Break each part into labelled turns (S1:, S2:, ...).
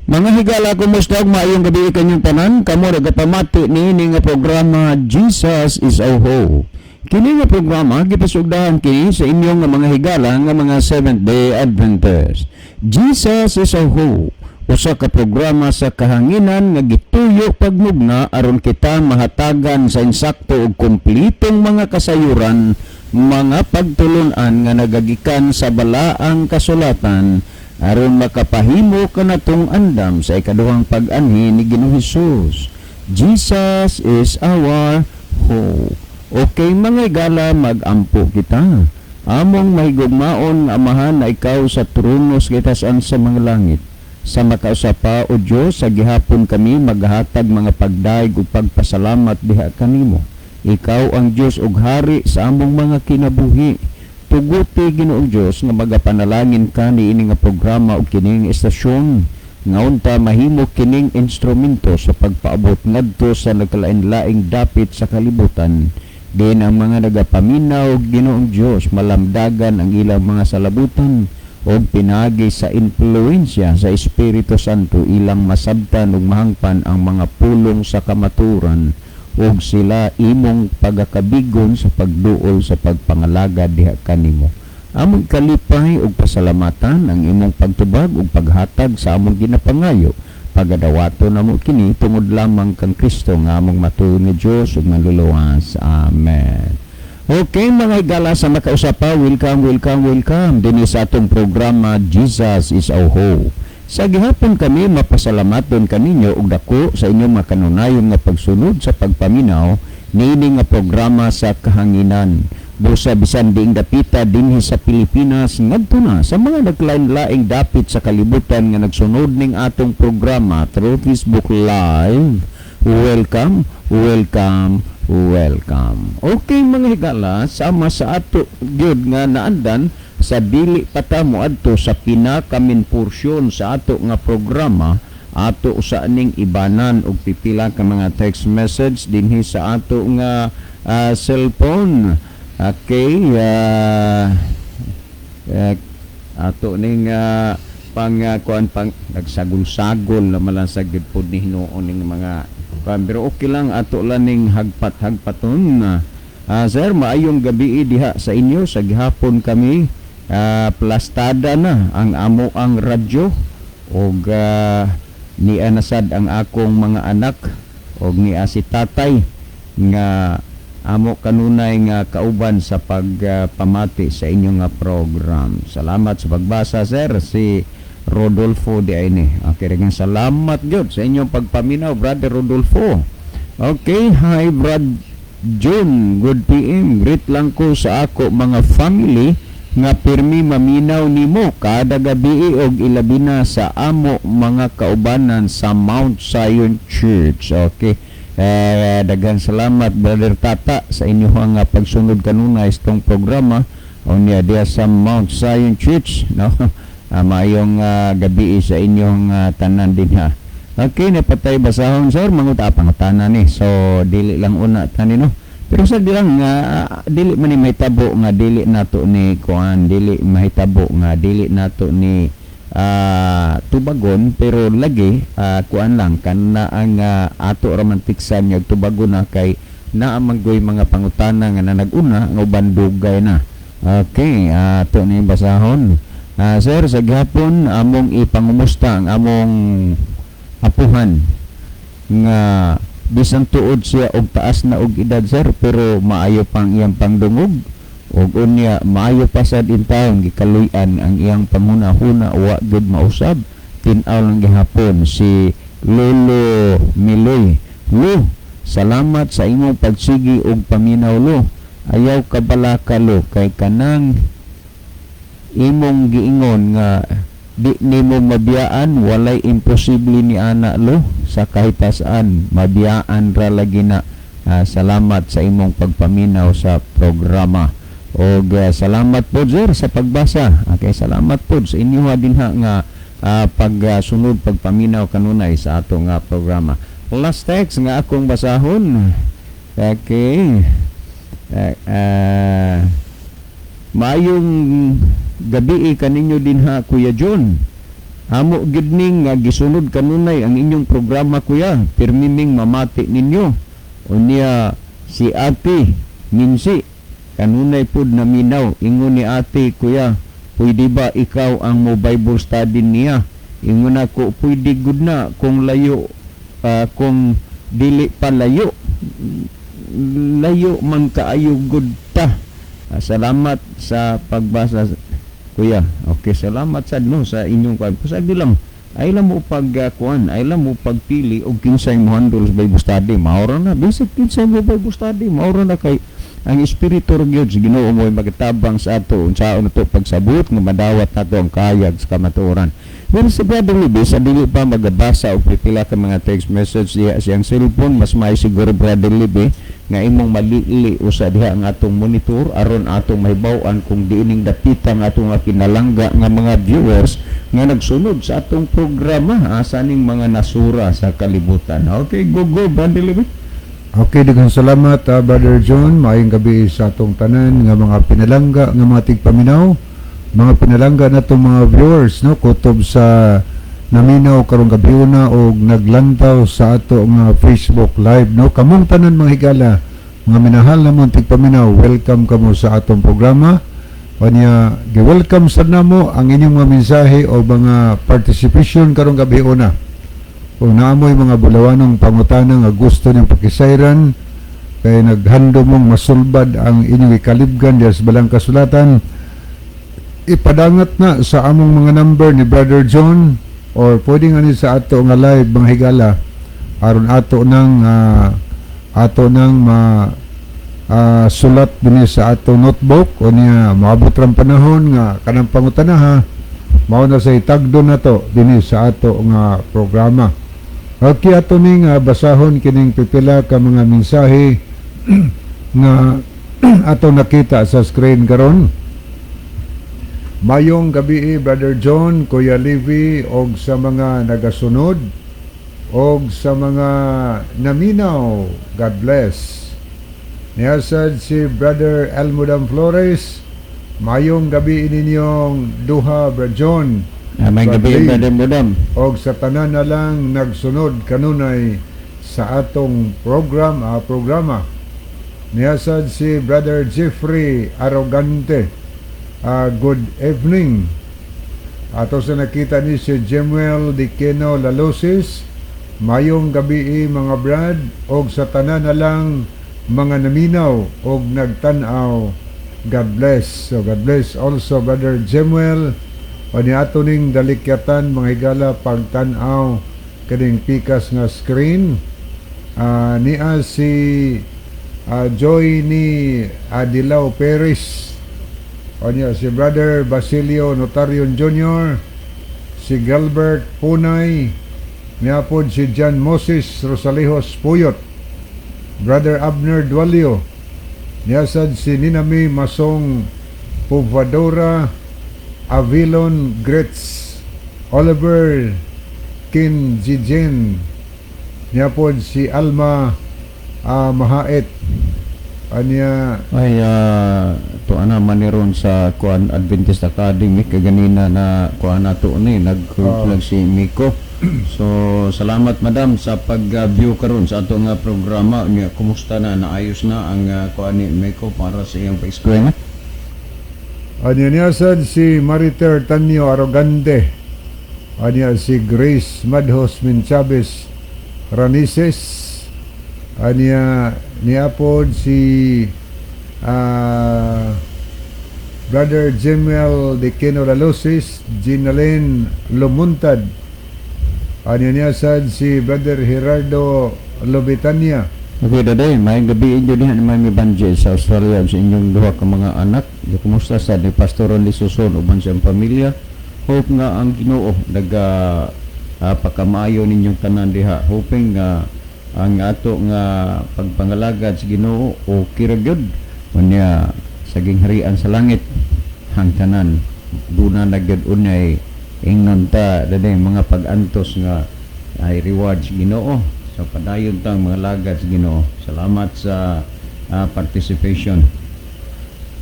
S1: Mga higala, kumusta og maayong gabi kanyang tanan? Kamo nagapamati ni nga programa Jesus is our Hope. Kini nga programa gipasugdahan kini sa inyong nga mga higala nga mga Seventh-day Adventist. Jesus is our Hope. Usa ka programa sa kahanginan nga gituyo pagmugna aron kita mahatagan sa insakto ug kumplitong mga kasayuran, mga pagtulon-an nga nagagikan sa balaang kasulatan aron makapahimo kanatong andam sa ikaduhang pag-anhi ni Ginoong Hesus. Jesus is our hope. Okay mga igala, magampo kita. Among mahigugmaon amahan na ikaw sa tronos kitasan sa mga langit. Sa makausapa o Diyos, sa gihapon kami maghatag mga pagdaig ug pagpasalamat diha kanimo. Ikaw ang Diyos ug hari sa among mga kinabuhi. Tuguti Ginoong Diyos nga magapanalangin ka ni ini nga programa o kining estasyon nga unta mahimo kining instrumento sa pagpaabot ngadto sa nagkalain-laing dapit sa kalibutan. Din ang mga nagapaminaw Ginoong Diyos malamdagan ang ilang mga salabutan o pinagi sa impluensya sa Espiritu Santo ilang masabtan ug mahangpan ang mga pulong sa kamaturan ug sila imong pagakabigon sa pagduol sa pagpangalaga diha kanimo. Among kalipay ug pasalamatan ang imong pagtubag ug paghatag sa among ginapangayo. Pagadawato namo kini tungod lamang kang Kristo nga among matuod nga Dios ug manluluwas. Amen. Okay mga higala, sa makausapa, welcome dinhi sa atong programa Jesus is our Hope. Sa gihapon kami mapasalamaton kaninyo og dako sa inyong makanunayon nga pagsunod sa pagpaminaw niini nga programa sa kahanginan. Busa bisan diing dapita dinhi sa Pilipinas ngadto na sa mga naglain-laing dapit sa kalibutan nga nagsunod ning atong programa through Facebook Live. Welcome. Okay mga higala, sama sa ato gyud nga naandan sa dili patamo adto sa pinakamin porsyon sa ato nga programa, ato usa ning ibanan og pipila ka mga text message dinhi sa ato nga cellphone. Okay, ato ning pang nagsagol-sagol naman sa gid pod ni hinuon ning mga pero okay lang ato lang ning hagpaton. Sir, maayong gabi diha sa inyo. Sa gihapon kami plastada na ang amo ang radyo og ni anasad ang akong mga anak og ni si tatay nga amo kanunay nga kauban sa pagpamati sa inyong nga program. Salamat sa pagbasa, sir. Si Rodolfo di ay ni. Okay, rin salamat jud sa inyong pagpaminaw, Brother Rodolfo. Okay, hi Brad June, good PM. Greet lang ko sa ako mga family nga pirmi maminaw nimo kada gabi og ilabi na sa amo mga kaubanan sa Mount Zion Church. Okay. Daghang salamat Brother Tata sa inyong nga pagsunod kanunay itong programa unya diya sa Mount Zion Church, no? Mayong gabi sa inyong tanan din ha. Okay, napatay basahon sir, manguta pangutanan ni. So dili lang una tani no. Pero sa dilang dili man ni mahitabo nga dili nato ni kuan, dili mahitabo nga dili nato ni tubagon, pero lagi kuan lang kana ang ato romantiksan yung tubagon na kay naamanggoy mga pangutana nga naguna nga uban dugay na. Okay, ato ni basahon. Sir, sa gihapon among ipangumusta ang among apuhan nga bisan tuod siya og taas na og edad sir, pero maayo pang iyang pangdungog og unya maayo pa sad intawon gikaluy-an ang iyang panghuna-huna wa gud mausab. Tin-aw lang gihapon si Lolo Miloy. Lo, salamat sa imong pagsigi og paminaw lo. Ayaw ka bala ka lo kay kanang imong giingon nga di nimo mabiyaan, walay imposible ni ana lo sa kahitasan, mabiyaan ra lagi na. Salamat sa imong pagpaminaw sa programa og salamat po sir sa pagbasa. Okay, salamat po sa inyo din ha nga pagsunod pagpaminaw kanunay sa ato nga programa. Last text nga akong basahon. Okay, maayong gabi kaninyo din ha Kuya John. Amo gid ning nga gisunod kanunay ang inyong programa kuya, pirmiming mamati ninyo. Unya si Ate Minsi kanunay pud naminaw ingon ni Ate kuya, pwede ba ikaw ang mo Bible study niya? Ingon ako pwede gud na kung layo kung dili pa layo man kaayo gud ta. Salamat sa pagbasa kuya. Okay, salamat sad no sa inyong kuan. Pasagdi lang ay lang mo pagkuan, ay lang mo pagpili og kinsay mo handle sa Bible study. Maura na bisag kinsay mo Bible study, maura na kay ang espiritu ug Dios Ginoo mo magatabang sa ato unsaon nato pagsabot nga madawat nato ang kayag sa kamatuoran. Pero sa Brother Libby, sa dili pa magabasa o pipila ka mga text message diha siyang cellphone, mas may siguro Brother Libby nga imong malili usa diha ang atong monitor aron atong mahibaw-an kung diining dapita nga atong kinalangga nga mga viewers nga nagsunod sa atong programa sa ning mga nasura sa kalibutan. Okay, go Brother Libby.
S2: Okay, daghang salamat Brother John. Maayong gabi sa atong tanan nga mga pinalangga nga mga tigpaminaw, mga pinalangga natong mga viewers no kutob sa naminaw karong gabi una og naglantaw sa ato nga Facebook live no. Kamong tanan mga higala, mga minahal namon tigpaminaw, welcome kamo sa atong programa. Kanya gi-welcome sad namo ang inyong mga mensahe o mga participation karong gabi una. Kung naamoy mga bulawanong pangutana nga gusto niyong pakisayran kay naghando mong masulbad ang inyong ikalibgan diya sa balang kasulatan, ipadangat na sa among mga number ni Brother John or pwede nga ni sa ato nga live mga higala aron ato nang sulat din sa ato notebook o niya maabot ram panahon nga kanang pangutana mao na sa itagdo na to din sa ato nga programa. Okay, ato ning basahon kining pipila ka mga mensahe nga ato nakita sa screen karon. Mayong gabi Brother John, Kuya Livy og sa mga nagasunod og sa mga naminaw. God bless. Niyasad si Brother Elmudam Flores. Mayong gabi ninyong duha Brother John.
S1: May gabi Brother Mudam.
S2: Og sa tanan na lang nagsunod kanunay sa atong programa. Niyasad si Brother Jeffrey Arrogante. Good evening. Ato sa nakita ni si Jemuel Dikeno Lalosis. Mayong gabi mga brad og sa tanan na lang mga naminaw og nagtan-aw. God bless. So God bless also Brother Jemuel. O ni ato ning dalikyatan mga higala pagtan-aw kaning pikas nga screen. Niya si Joy ni Adilao Perez. O niya si Brother Basilio Notarion Jr., si Gilbert Punay, niya po si John Moses Rosalejos Puyot, Brother Abner Dualio, niya sad si Ninami Masong Puvadora Avilon Gretz, Oliver Kinjijen, niya po si Alma Mahaet. Anya
S1: ay to ana maniron sa kuan Adventist Academy kaganina na kuan nato ni nag-vlog si Miko. So salamat madam sa pag-view karon sa ato nga programa niya. Kumusta na, naayos na ang kuan ni Miko para sa iyang pa-explain?
S2: anya niya sad si Mariter Tanyo Arrogante, anya si Grace Madhos Minchabes Ranises, anya niya po si Brother Jemuel Dikeno Lalosis, Ginalyn Lumuntad, anya niya sad si Brother Gerardo Lobitania.
S1: Okay, daday, may gabi inyo dihan may Banjay sa Australia sa inyong duha ka mga anak. Kumusta sa ni Pastor Ronly Suson uban sa pamilya? Hope nga ang Ginoo pakamayo ninyong tanan diha. Hoping nga ang ato nga pagpangalagad sa Ginoo o kiragyod unya saging harian sa langit hang tanan duna nagyud unay ingnon ta daday mga pag-antos nga ay rewards Ginoo. So padayon tang mga lagad sa Ginoo. Salamat sa participation.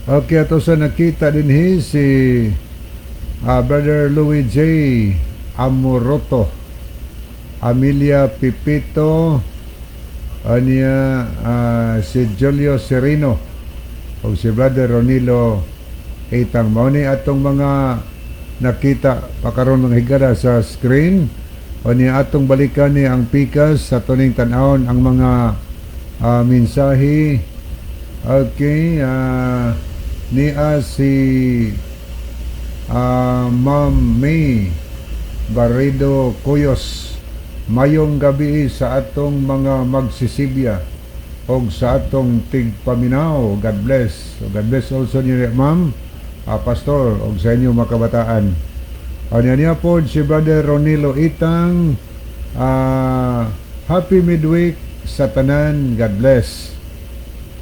S2: Okay, ato sa nakita din si Brother Louis J. Amoroto, Amelia Pipito, aniya si Julio Serino o si Brother Ronilo Itang. Mao ni atong mga nakita pakaron mga higala sa screen. O niya atong balikan ni ang pikas sa tuning tan-awon ang mga mensahe. Okay, niya si Ma'am May Barredo Cuyos. Mayong gabi sa atong mga magsisibya o sa atong tigpaminaw. God bless. So God bless also niyo, Ma'am, Pastor, o sa inyo makabataan. Niya po si Brother Ronilo Itang. Happy midweek sa tanan. God bless.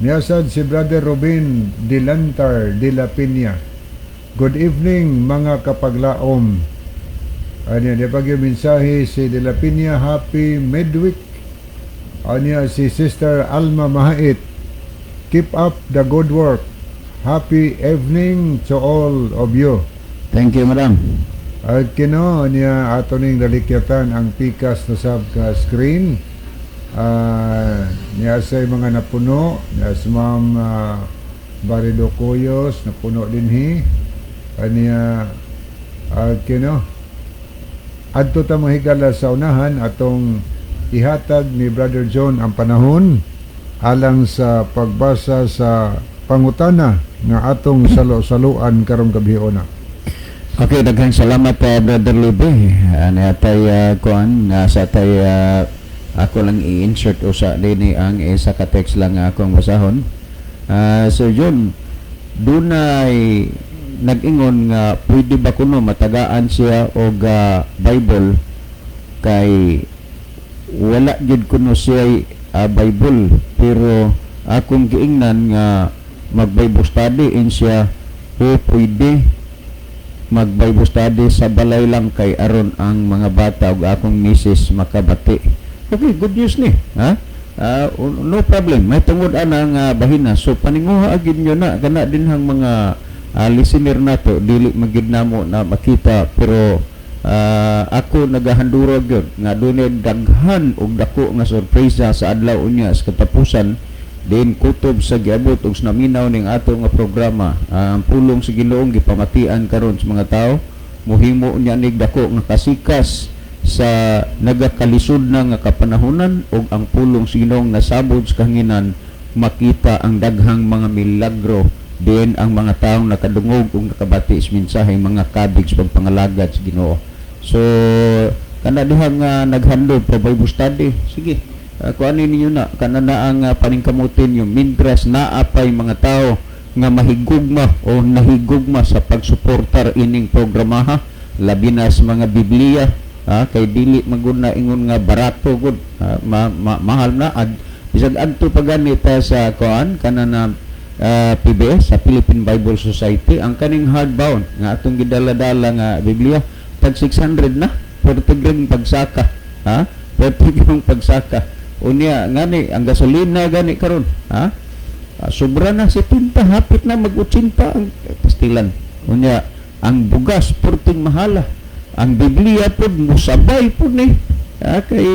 S2: Niyasad si Brother Robin Dilantar de la Piña. Good evening mga kapaglaom. Anya di pag yung mensahe si De La Piña, happy midweek. Anya si Sister Alma Mahait, keep up the good work. Happy evening to all of you.
S1: Thank you, madam.
S2: At kino niya ato ning dalikyatan ang pikas na sab ka screen. Niya sa mga napuno, niya si Ma'am Barredo Cuyos, napuno din hi. Niya kino adto ta mahigala sa unahan atong ihatag ni Brother John ang panahon alang sa pagbasa sa pangutana nga atong salo-saluan karong gabiona.
S1: Okay, daghang salamat Brother Libe. Natay kuan sa tay ako lang i-insert usa dinhi ang isa ka text lang akong basahon. So John, dunay nag-ingon nga pwede ba kuno matagaan siya og Bible kay wala gid kuno siya Bible, pero akong giingnan nga mag-Bible study in siya o pwede mag-Bible study sa balay lang kay aron ang mga bata ug akong misis makabati. Okay, good news ni, ha? No problem, may tungod anang bahina. So paninguha agid nyo na kana dinhang mga listener nato dili magid namo na makita, pero ako nagahandurog yun nga dunay daghan og dako nga sorpresa sa adlaw unya sa katapusan din kutob sa giabot og naminaw ning ato nga programa. Ang pulong sa Ginoong gipamatian karon sa mga tao, mohimo unya nig dako nga kasikas sa nagakalisod na nga kapanahunan, og ang pulong sa Ginoong nasabod sa kahanginan makita ang daghang mga milagro din ang mga taong nakadungog ug nakabati sa mensahe mga kabig sa pagpangalagad sa Ginoo. So kana dihang naghandog pa Bible study, sige, kuanin ninyo na kana na ang paningkamutin yung mintras naapay mga tao nga mahigugma o nahigugma sa pagsuportar ining programa, ha, labi na sa mga Biblia, kay dili magud na ingon nga barato gud, mahal na bisag adto paganita sa kuan kana na PBS sa Philippine Bible Society, ang kaning hardbound nga atong gidala-dala nga Biblia tag 600 na per tigring pagsaka, ha, per tigring pagsaka. Unya ngani ang gasolina gani karon, ha, sobra na 70, hapit na mag-80 ang pastilan. Unya ang bugas purting mahala, ang Biblia pud musabay pud ni, kay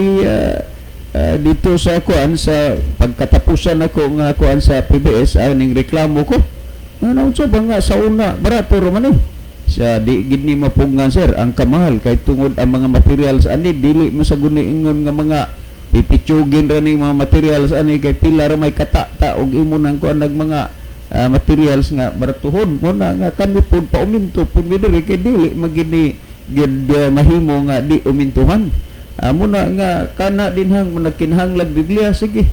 S1: dito sa kuan sa pagkatapusan ako nga kuan sa PBS aning reklamo ko ano sa nga sa una barato ro man sa di gid ni mapugngan sir ang kamahal kay tungod ang mga materials ani dili mo sa guni ingon nga mga pipitsugin ra ni mga materials ani kay pila ra may katata og imo nang kuan nag mga materials nga baratuhon mo na nga kami pud pauminto pud diri kay dili magini gid mahimo nga di umintuhan. Muna nga kana dinhang nakinhanglag Biblia, sige,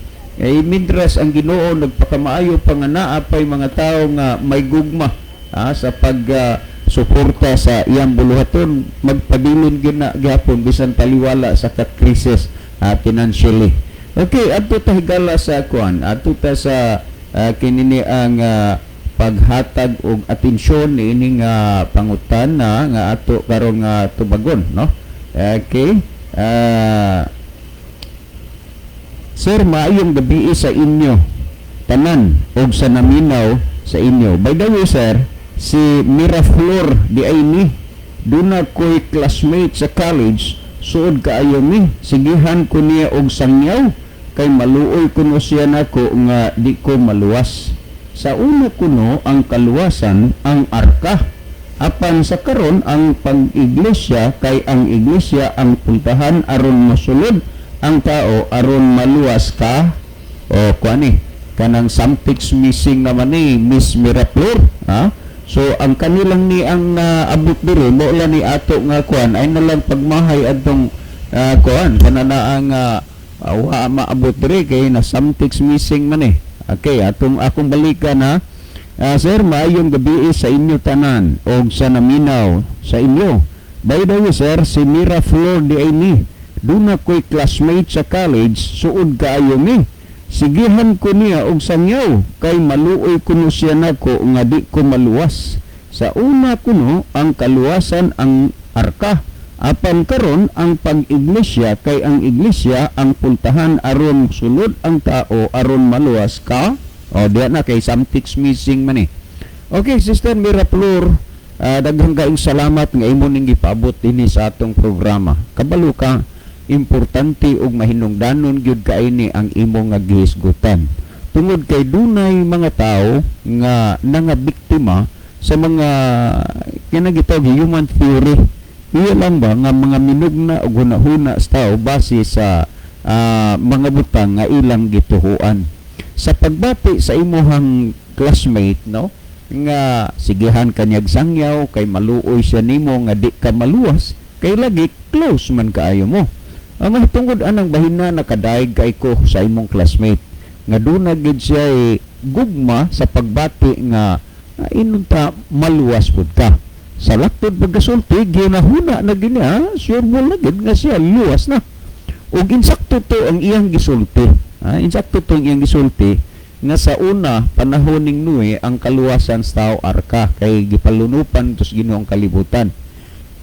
S1: mintras ang Ginoo nagpakamaayo pa nga naapay mga tao nga may gugma sa pag suporta sa iyang buluhaton, magpabilin gina gyapon bisan taliwala sa krisis financially. Okay, adto ta higala sa kuan, adto ta sa kinini ang paghatag og atensyon niining pangutan nga ato karong tubagon, no? Okay. Sir, maayong gabi sa inyo tanan og sa naminaw sa inyo. By the way sir, si Miraflor di Aini Duna ko'y classmate sa college, suod kaayo mi, sigihan ko niya og sangyaw, kay maluoy kuno siya nako nga di ko maluwas. Sa una kuno ang kaluwasan ang arka, apan sa karon ang pag-iglesia, kay ang iglesia ang pultahan aron masulod ang tao aron maluwas ka. O kuani kanang samtix missing naman ni Miss Miraflor, ha? So ang kanilang ni ang abot diri mo lang ni ato nga kuan ay nalang pagmahay adtong kuan kanana ang wa maabot diri kay na samtix missing man eh. Okay, akong balikan ha. Sir, maayong gabi sa inyo tanan o sa naminaw sa inyo. By the way, sir, si Miraflor di ay ni. Duna ko'y classmate sa college, suod kaayo mi. Sigihan ko niya og sangyaw, kay maluoy kuno siya nako nga di ko maluwas. Sa una kuno ang kaluwasan ang arka, apan karon ang pag-iglesia, kay ang iglesia ang pultahan aron sulod ang tao aron maluwas ka. O diya na kay samtix missing man eh. Okay, Sister Miraflor, daghang kaayong salamat nga imo ning gipaabot dinhi sa atong programa. Kabalo ka, importante ug mahinungdanon gyud kaini ang imo nga gihisgutan. Tungod kay dunay mga tao nga nangabiktima sa mga kinagitawag human theory. Iya lang ba nga mga minugna ug hunahuna sa tao base sa mga butang nga ilang gituhuan. Sa pagbati sa imuhang classmate, no, nga sigihan kanyag sangyaw kay maluoy siya nimo nga di ka maluwas, kay lagi close man kaayo mo. Ang mahitungod anang bahina nakadaig kay ko sa imong classmate nga duna gid siya gugma sa pagbati nga inunta maluwas pud ka. Sa laktod pagkasulti ginahuna na gini, sure mo na gid nga siya luwas na. Ug insakto to ang iyang gisulti. Insakto to ang iyang gisulti nga sa una panahon ning Noe ang kaluwasan sa tao arka kay gipalunupan tus Ginoong kalibutan.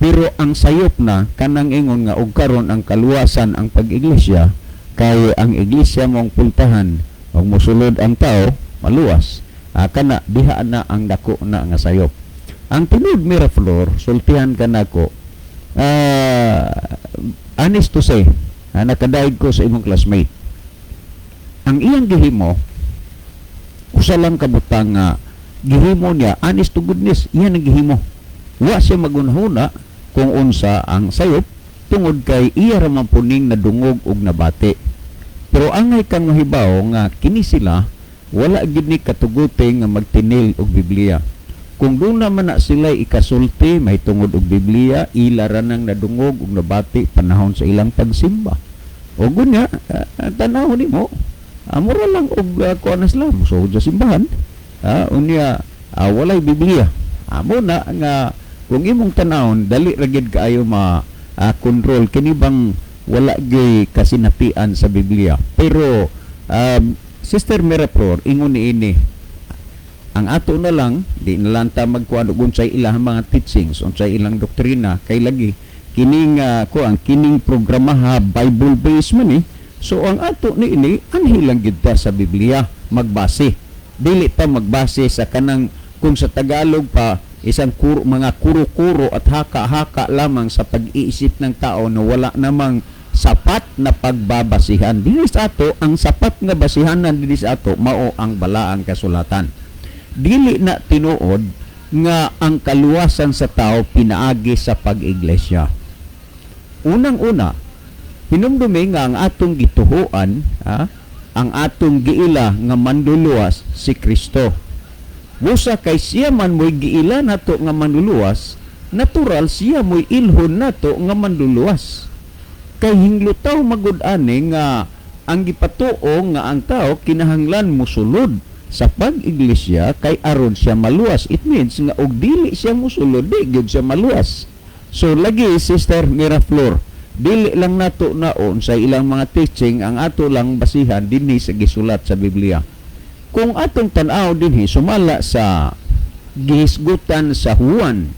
S1: Pero ang sayop na kanang ingon nga og karon ang kaluwasan ang pag-iglesia, kay ang iglesia mong pultahan ug mosulod ang tao maluwas. Kana diha na ang dako na nga sayop. Ang tinud Miraflor, sultihan kanako, honest to say, nakadaig ko sa imong classmate. Ang iyang gihimo, usa lang kabutang gihimo niya, honest to goodness, iyan ang gihimo. Wa siya magunahuna kung unsa ang sayop, tungod kay iya raman puning nadungog og nabati. Pero angay kang mahibaw nga kini sila wala gid ni katuguti nga magtinil og Biblia. Kung doon naman na sila ikasulti may tungod og Biblia, ila ra nang nadungog og nabati panahon sa ilang pagsimba. O gunya, tanaw nimo, mura lang og kuan sila so sa simbahan. Unya walay Biblia. Amo na nga kung imong tanawon dali ra gid kaayo control kini bang wala gyud kasinapian sa Biblia. Pero Sister Miraflor, ingon ini ang ato na lang di na lang ta magkuan og unsay ilang mga teachings, unsay ilang doktrina kay lagi kining kining programa Bible based man eh. So ang ato ni ini anhilang gid ta sa Biblia magbase. Dili ta magbase sa kanang kung sa Tagalog pa isang mga kuro-kuro at haka-haka lamang sa pag-iisip ng tao na wala namang sapat na pagbabasihan. Dili sa ato, ang sapat nga basihanan dili sa ato, mao ang balaang kasulatan. Dili na tinuod nga ang kaluwasan sa tao pinaagi sa pag-iglesia. Unang-una, hinumdumi nga ang atong gituhuan, ang atong giila nga manduluwas si Kristo. Busa kay siya man mo'y giila nato nga manluluwas, natural siya mo'y ilhon nato nga manluluwas. Kay hinglutaw magud-ani nga ang gipatuo nga ang tao kinahanglan mosulod sa pag-iglesia kay aron siya maluwas. It means nga og dili siya mosulod, di gyud siya maluwas. So lagi Sister Miraflor, dili lang nato naon sa ilang mga teaching ang ato lang basihan dinhi sa gisulat sa Biblia. Kung atong tan-aw dinhi sumala sa gihisgutan sa Juan.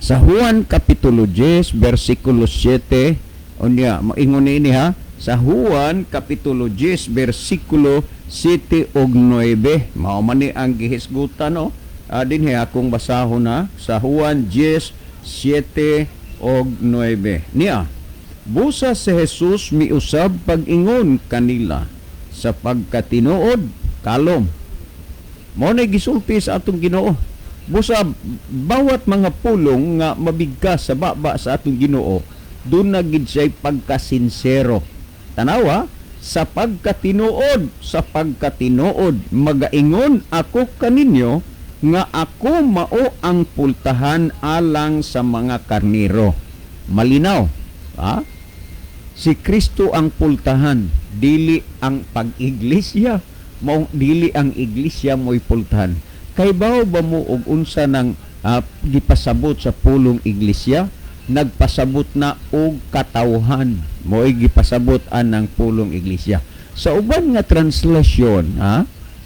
S1: Sa Juan kapitulo 10 bersikulo 7, unya moingon ni sa Juan kapitulo 10 bersikulo 7 ug 9, mao man ni ang gihisgutan dinhi akong basahon na sa Juan 10 7 og 9. Niya, busa si Jesus miusab pag-ingon kanila sa pagkatinuod kalom. Mao na gisulti sa atong Ginoo. Busa bawat mga pulong nga mabigkas sa baba sa atong Ginoo, doon na gid siya pagkasinsero. Tanawa, sa pagkatinuod magaingon ako kaninyo nga ako mao ang pultahan alang sa mga karniro. Malinaw, ha? Si Kristo ang pultahan, dili ang pag-iglesia, dili ang iglesia mo'y pultahan. Kay bao ba mo og unsa ng gipasabot sa pulong iglesia? Nagpasabot na og katawhan, mo'y gipasabot ang pulong iglesia. Sa uban nga translasyon,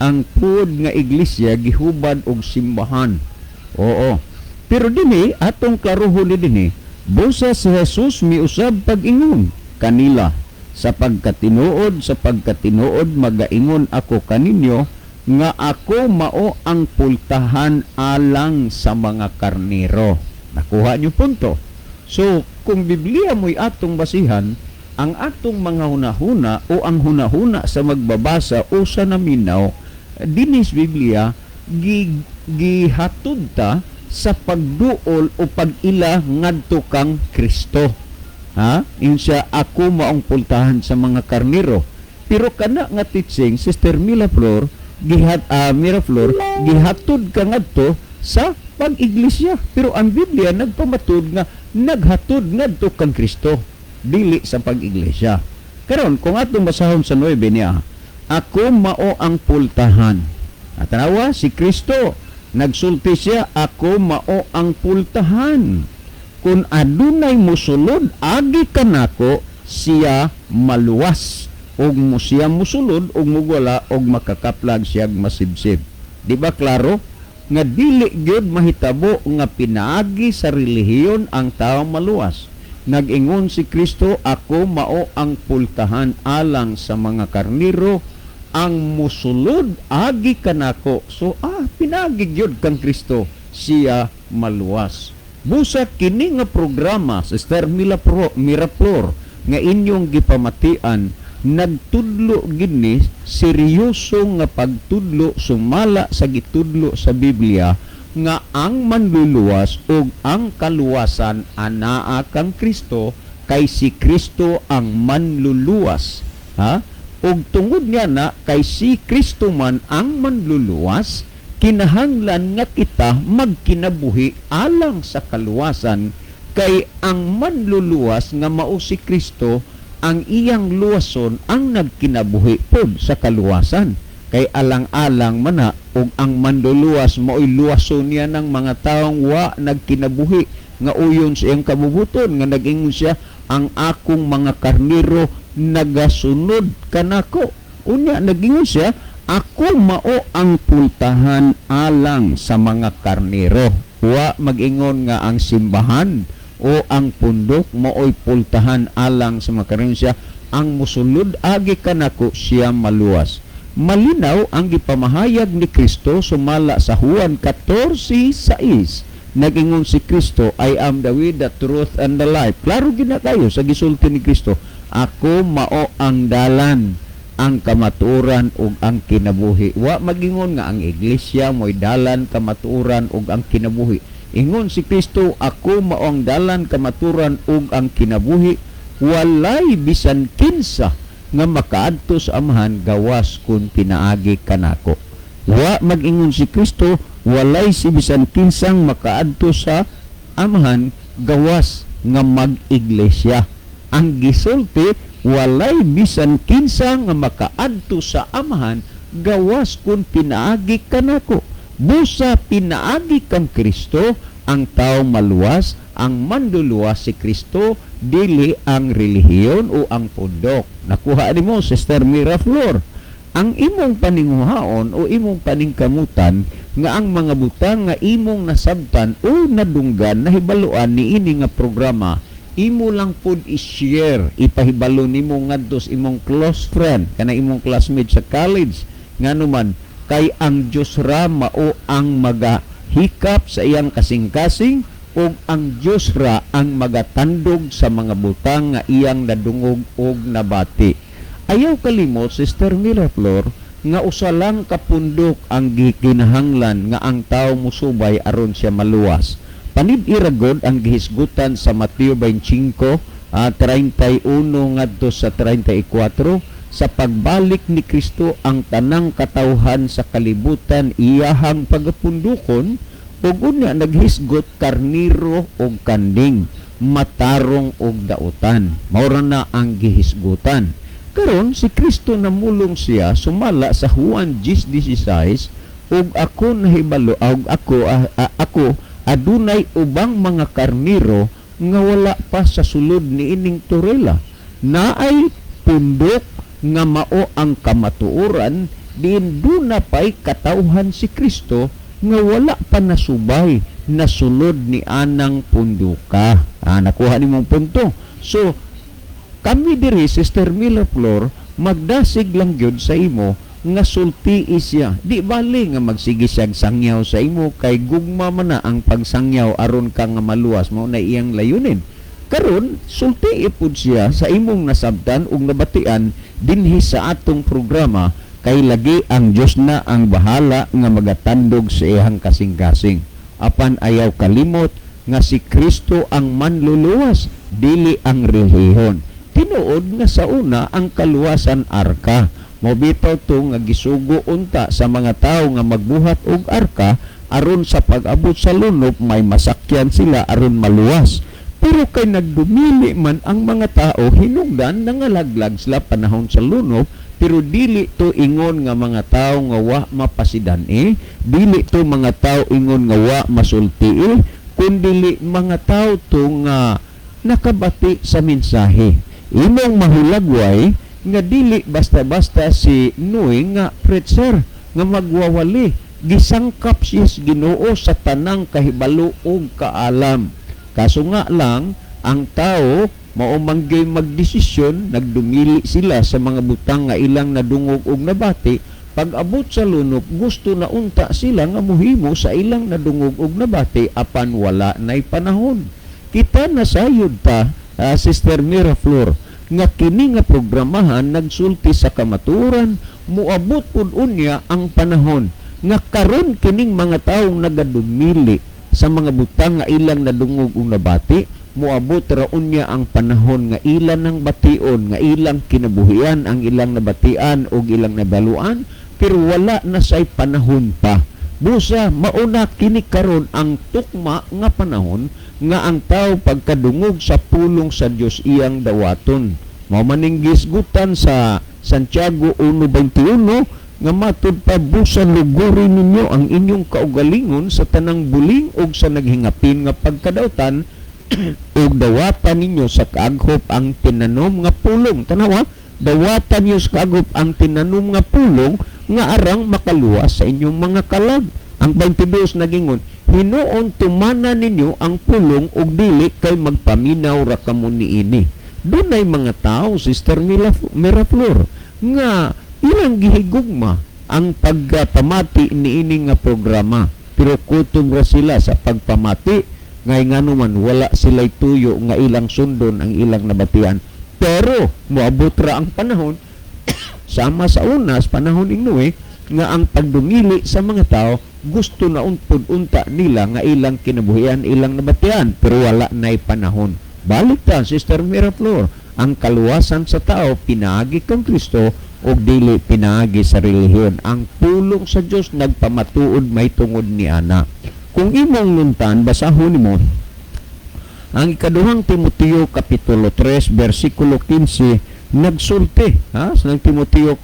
S1: ang pud nga iglesia gihubad og simbahan. Oo. Pero dinhi atong klaruhon dinhi, busa si Jesus miusab pag-ingon kanila sa pagkatinuod magaingon ako kaninyo nga ako mao ang pultahan alang sa mga karnero. Nakuha niyo punto. So, kung Biblia mo'y atong basihan, ang atong mga hunahuna o ang hunahuna sa magbabasa o sa naminaw, dinis Biblia, gihatod ta sa pagduol o pag-ila ngadto kang Kristo. Yun siya, ako maong pultahan sa mga karnero. Pero kana nga teaching, Sister Miraflor, gihatod ka ngadto sa pag-iglesia. Pero ang Biblia nagpamatod nga naghatod ngadto kang Kristo, dili sa pag-iglesia. Karon kung atong basahon sa 9 niya, ako mao ang pultahan. At tanawa si Kristo, nagsulti siya, ako mao ang pultahan. Kung adunay mosulod agi kanako, siya maluwas. Og siya musulod og mugwala og makakaplag siya masibsib. Di ba klaro? Nga dili gyud mahitabo nga pinaagi sa relihiyon ang taong maluwas. Nag-ingon si Kristo, ako mao ang pultahan alang sa mga karniro, ang musulod agi kanako. So pinaagi gyud kang Kristo, siya maluwas. Busa kini nga programa sa Sister Miraflor nga inyong gipamatian, nagtudlo gini seryoso nga pagtudlo sumala sa gitudlo sa Biblia nga ang manluluwas ug ang kaluwasan anaa kang Kristo, kay si Kristo ang manluluwas. Ug tungod niya na kay si Kristo man ang manluluwas, kinahanglan nga kita magkinabuhi alang sa kaluwasan, kay ang manluluwas nga mao si Kristo, ang iyang luwason ang nagkinabuhi pod sa kaluwasan. Kay alang-alang man og ang manluluwas mao'y luwason niya ng mga taong wa nagkinabuhi nga uyon sa iyang kabubuton, nga nag-ingon siya, ang akong mga karniro nagasunod kanako. Unya nag-ingon siya, ako mao ang pultahan alang sa mga karniro. Wa mag-ingon nga ang simbahan o ang pundok mao'y pultahan alang sa mga karniro. Siya, ang musulod agi kanako, siya maluwas. Malinaw ang gipamahayag ni Kristo sumala sa Juan 14:6. Nag-ingon si Kristo, I am the way, the truth, and the life. Klaro gina kayo sa gisulti ni Kristo, ako mao ang dalan, ang kamatuoran ug ang kinabuhi. Wa magingon nga ang iglesia mo'y dalan, kamatuoran ug ang kinabuhi. Ingon si Kristo, ako mao ang dalan, kamatuoran ug ang kinabuhi. Walay bisan kinsa nga makaadto sa amahan gawas kung pinaagi kanako. Wa mag-ingon si Kristo, walay si bisan kinsang makaadto sa amahan gawas nga mag-iglesia. Ang gisulti, walay bisan kinsa nga makaadto sa amahan gawas kung pinaagi kanako. Busa pinaagi kang Kristo, ang tao maluwas, ang manluluwas si Kristo, dili ang relihiyon o ang pundok. Nakuha ni mo, Sister Miraflor, ang imong paninguhaon o imong paningkamutan nga ang mga butang nga imong nasabtan o nadunggan, nahibaluan ni ini nga programa, imo lang pud i-share, ipahibalo nimo ngadto sa imong close friend, kana imong classmate sa college, nganuman kay ang Dios ra mao ang magahikap sa iyang kasing-kasing ug ang Dios ra ang magatandog sa mga butang nga iyang nadungog og nabati. Ayaw kalimot, Sister Miraflor, nga usa lang kapundok ang gikinahanglan nga ang tawo musubay aron siya maluwas. Panid-ira gud ang gihisgutan sa Mateo 25, 31 ngadto sa 34, sa pagbalik ni Kristo ang tanang katawhan sa kalibutan iyahang pagapundukon, ug unya naghisgot karniro og kanding, matarong og dautan. Maura na ang gihisgutan. Karon si Kristo namulong siya sumala sa Juan 10:16, ug ako nahibalo og ako adunay ubang mga karniro nga wala pa sa sulod ni ining turela. Naay pundok nga mao ang kamatuoran, diin duna pay katawhan si Kristo nga wala pa nasubay nasulod ni anang punduka. Nakuha ni mong punto. So, kami diri, Sister Miraflor, magdasig lang gyud sa imo nga sulti siya. Di bali nga magsige siyag sangyaw sa imo, kay gugma man na ang pagsangyaw aron ka nga maluwas mo na iyang layunin. Karon, sulti ipud siya sa imong nasabtan ug nabatian dinhi sa atong programa, kay lagi ang Dios na ang bahala nga magatandog sa iyang kasing-kasing. Apan ayaw kalimot nga si Kristo ang manluluwas, dili ang relihon. Tinuod nga sa una ang kaluwasan arka. Mobitaw to nga gisugo unta sa mga tawo nga magbuhat og arka aron sa pag-abot sa lunop may masakyan sila aron maluwas. Pero kay nagdumili man ang mga tao, hinungdan nangalaglag sila panahon sa lunop, pero dili to ingon nga mga tao nga wa mapasidan dili to mga tao ingon nga wa masulti kundi mga tao to nga nakabati sa mensahe. Imong mahulagway nga dili basta-basta si Noe nga preacher nga magwawali, gisangkap siya sa Ginoo sa tanang kahibalo ug kaalam. Kaso nga lang ang tao maumanggay magdesisyon, nagdumili sila sa mga butang nga ilang nadungog og nabati. Pag abot sa lunop, gusto na unta sila nga muhimo sa ilang nadungog og nabati, apan wala na'y panahon. Kita nasayod ta, Sister Miraflor, nga kini nga programahan nagsulti sa kamaturan, muabot pud unya ang panahon nga karon kining mga taong nagadumili sa mga butang nga ilang nadungog og nabati, muabot ra unya ang panahon nga ilan ng bation, nga ilang kinabuhian ang ilang nabatian o ilang nabaluan, pero wala na say panahon pa. Busa mauna kini karon ang tukma nga panahon nga ang tao pagkadungog sa pulong sa Dios iyang dawaton. Mao maning gisgutan sa Santiago 1:21 nga matud pa, busa lugurin ninyo ang inyong kaugalingon sa tanang buling ug sa naghingapin nga pagkadautan ug dawatan ninyo sa kaaghop ang tinanom nga pulong. Tanawa, dawatan ninyo sa kaaghop ang tinanom nga pulong nga arang makaluwas sa inyong mga kalag. Ang 22 nagingon, hinuon tumana ninyo ang pulong ug dili kay magpaminaw ra kamo niini. Dunay mga tao, Sister Miraflor, nga ilang gihigugma ang pagpamati niini nga programa, pero kutom ra sila sa pagpamati, ngay ngano man wala sila'y tuyo nga ilang sundon ang ilang nabatian. Pero moabot ra ang panahon sama sa unas panahon ning Noe nga ang pagdumili sa mga tao gusto na unta nila nga ilang kinabuhian, ilang nabatian, pero wala na'y panahon. Balik ta, Sister Miraflor, ang kaluwasan sa tao pinaagi kang Kristo o dili pinaagi sa relihiyon. Ang pulong sa Dios nagpamatuod may tungod ni ana. Kung imong luntan, basahon nimo ang ikaduhang Timoteo kapitulo 3 bersikulo 15 nagsulti sa Timoteo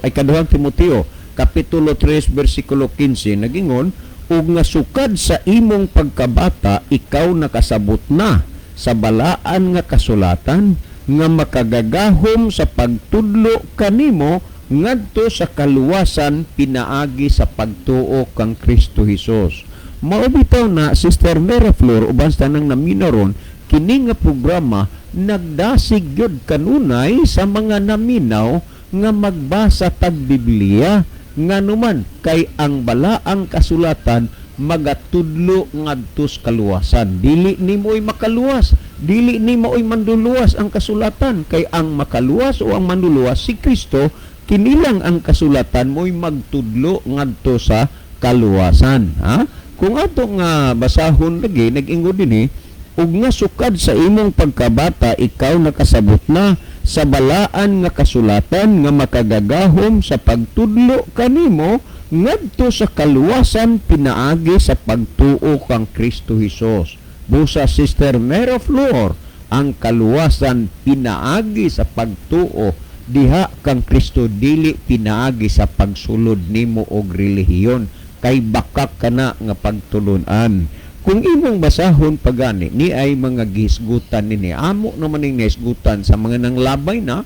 S1: ikaduhang Timoteo kapitulo 3 bersikulo 15 nagingon, ug nga sukad sa imong pagkabata ikaw nakasabot na sa balaan nga kasulatan nga makagagahom sa pagtudlo kanimo ngadto sa kaluwasan pinaagi sa pagtuo kang Kristo Hesus. Maubitaw na, Sister Miraflor, uban sa nang naminaron, kini nga programa nagdasig gyud kanunay sa mga naminaw nga magbasa tag Biblia, nga numan kay ang balaang kasulatan magatudlo ngadto sa kaluwasan. Dili nimo'y makaluwas, dili nimo'y manduluwas ang kasulatan, kay ang makaluwas o ang manduluwas si Kristo, kinilang ang kasulatan mo'y magtudlo ngadto sa kaluwasan. Ha? Kung ato nga basahon lagi, nag-ingod din ug nga sukad sa imong pagkabata, ikaw nakasabot na sa balaan nga kasulatan nga makagagahom sa pagtudlo kanimo ngadto sa kaluwasan pinaagi sa pagtuo kang Kristo Hesus. Busa Sister Mary Flor, ang kaluwasan pinaagi sa pagtuo diha kang Kristo, dili pinaagi sa pagsulod nimo og relihiyon kay bakak kana nga pagtulunan. Kung imong basahon pagani ni ay mga gihisgutan nini, amo naman ning nahisgutan sa mga nanglabay na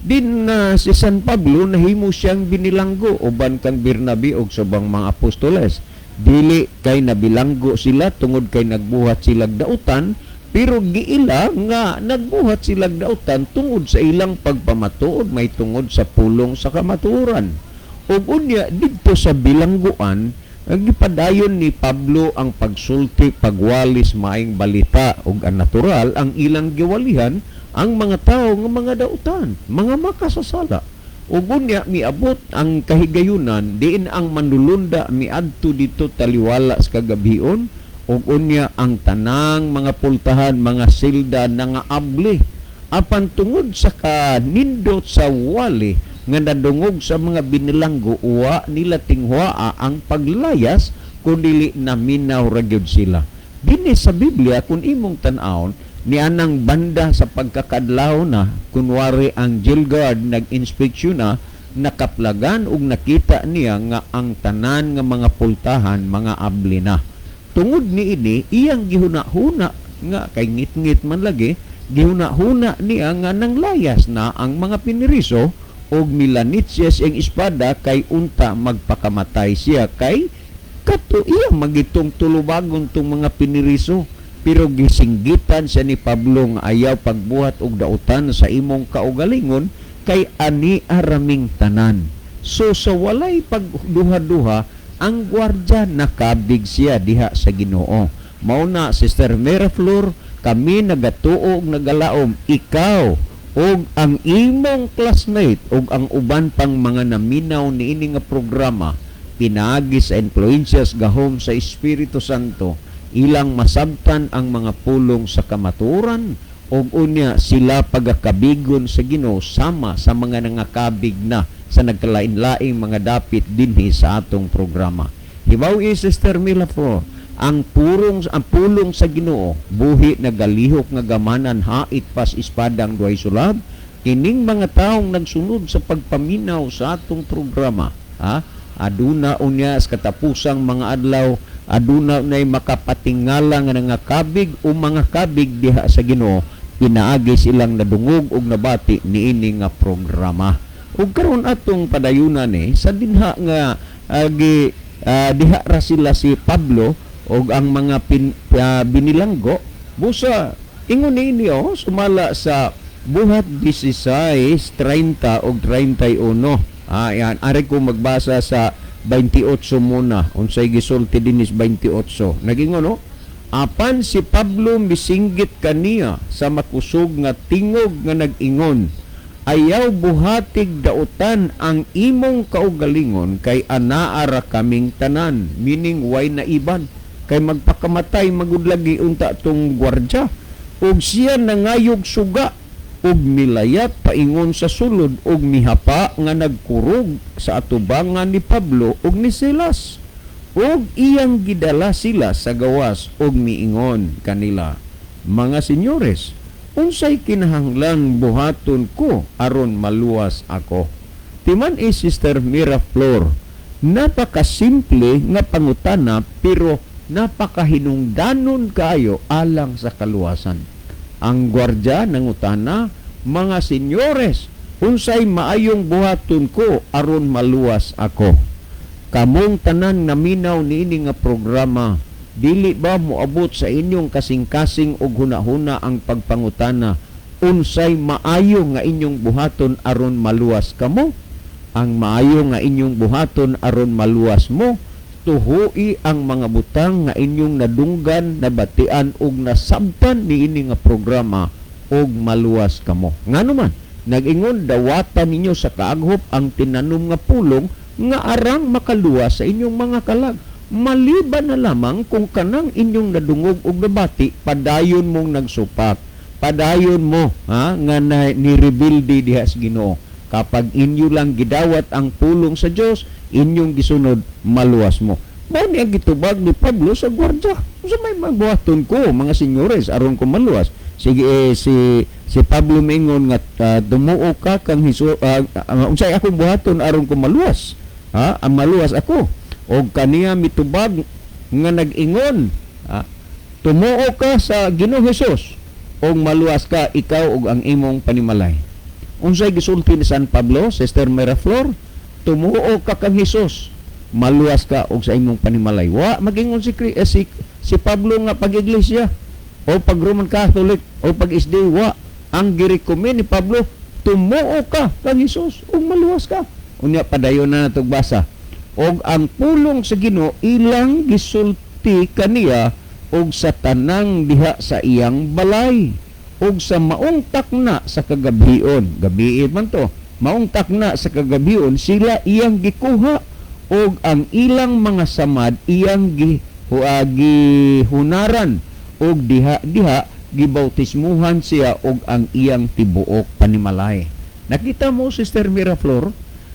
S1: din si San Pablo nahimo siyang binilanggo uban kang Bernabe og subang mga apostoles. Dili kay nabilanggo sila tungod kay nagbuhat sila dautan, pero giila nga nagbuhat sila dautan tungod sa ilang pagpamatuod, may tungod sa pulong sa kamatuoran. Ug unya didto sa bilangguan, gipadayon ni Pablo ang pagsulti, pagwalis maayong balita ug ang natural ang ilang giwalihan ang mga tao nga mga dautan, mga makasasala. Ug unya miabot ang kahigayunan diin ang manlulunda miadto dito taliwala sa kagabion, ug unya ang tanang mga pultahan, mga silda nga abli apan tungod sa kanindot sa wali nga nadungog sa mga binilanggo, uwa nila tinghwaa ang paglayas kundi naminaw ra gyud sila. Dinhi sa Biblia kung imong tan-awon ni anang banda sa pagkakadlaw na kunwari ang jail guard nag-inspeksyon na, nakaplagan ug nakita niya nga ang tanan nga mga pultahan mga abli na. Tungod ni ini iyang gihuna-huna nga kay ngit-ngit man lagi, gihuna-huna niya nga nanglayas na ang mga piniriso og milanit siya siyang espada kay unta magpakamatay siya kay kato iya magitong tulubagon tong mga piniriso. Pero gisinggitan siya ni Pablo nga ayaw pagbuhat og dautan sa imong kaugalingon kay ani araming tanan. So sa walay pagduha-duha, ang gwardya nakabig siya diha sa Ginoo. Mao na Sister Mary Flor, kami nagatuo og nagalaom, ikaw og ang imong classmate og ang uban pang mga naminaw niini nga programa pinaagi sa influences gahom sa Espiritu Santo, ilang masabtan ang mga pulong sa kamaturan og unya sila pagakabigon sa Ginoo sama sa mga nangakabig na sa nagkalain-laing mga dapit dinhi sa atong programa. Hibaw Sister Mila Flor, ang pulong sa Ginoo buhi nagalihok nga gamanan hait pas espadang duhay sulab. Kining mga taong nagsunod sa pagpaminaw sa atong programa, aduna unya sa katapusang mga adlaw, aduna nay makapatingala nga nangakabig o mga kabig diha sa Ginoo, pinaagi silang nadungog og nabati niini nga programa. Ug karon atong padayunan sa dinha nga diha ra sila si Pablo og ang mga binilanggo, busa ingon niyo sumala sa buhat 16:30 og 31. Yan, ari ko magbasa sa 28 muna. Unsay gisulti dinis 28. Nagingon apan si Pablo misinggit kaniya sa makusog nga tingog nga nag-ingon, ayaw buhatig dautan ang imong kaugalingon kay anaa ra kaming tanan, meaning way na iban kay magpakamatay magudlagi unta tong gwardya ug siya nangayog suga ug milayat paingon sa sulod ug mihapa nga nagkurog sa atubangan ni Pablo ug ni Silas ug iyang gidala sila sa gawas ug miingon kanila, mga senyores, unsay kinahanglan buhaton ko aron maluwas ako? Timan Sister Mira Flor, napakasimple nga pangutana pero napakahinungdanon kayo alang sa kaluwasan. Ang gwardya nangutana, mga senyores, unsay maayong buhaton ko aron maluwas ako? Kamong tanan naminaw niini nga programa, dili ba moabot sa inyong kasing-kasing og hunahuna ang pagpangutana, unsay maayo nga inyong buhaton aron maluwas kamo? Ang maayo nga inyong buhaton aron maluwas mo tuhui ang mga butang nga inyong nadunggan, nabatian ug nasabtan niini nga programa og maluwas kamo. Ngano man nag-ingon dawatan ninyo sa kaaghop ang tinanom nga pulong nga arang makaluwas sa inyong mga kalag. Maliban na lamang kung kanang inyong nadungog og nabati, padayon mong nagsupak. Padayon mo nga ni-rebuildi diha sa Ginoo. Kapag inyo lang gidawat ang pulong sa Dios, inyong gisunod, maluwas mo. Mao ni ang gitubag ni Pablo sa gwardya. Sa may magbuhaton ko, mga senyores, aron ko maluwas. Sige, si Pablo mingon nga dumuo ka kang Hesus, unsay akong buhaton aron ko maluwas. Ang maluwas ako. O kaniya mitubag nga nag-ingon, tumuo ka sa Ginoong Hesus o maluwas ka ikaw ug ang imong panimalay. Unsay gisulti ni San Pablo, Sister Miraflor? Tumuo ka kang Hesus, maluwas ka og sa imong panimalay. Wa magingon si Pablo nga pag-iglesia o pag Roman Catholic o pag-SD, wa. Ang girekomend ni Pablo, tumuo ka kang Hesus og maluwas ka. Unya padayon na natog basa. Og ang pulong sa Ginoo ilang gisulti kaniya og sa tanang diha sa iyang balay og sa maong takna sa kagabion. Gabi man to. Maong takna sa kagabion sila iyang gikuha og ang ilang mga samad iyang gihunaran og diha gibautismuhan siya og ang iyang tibuok panimalay. Nakita mo, Sister Miraflor,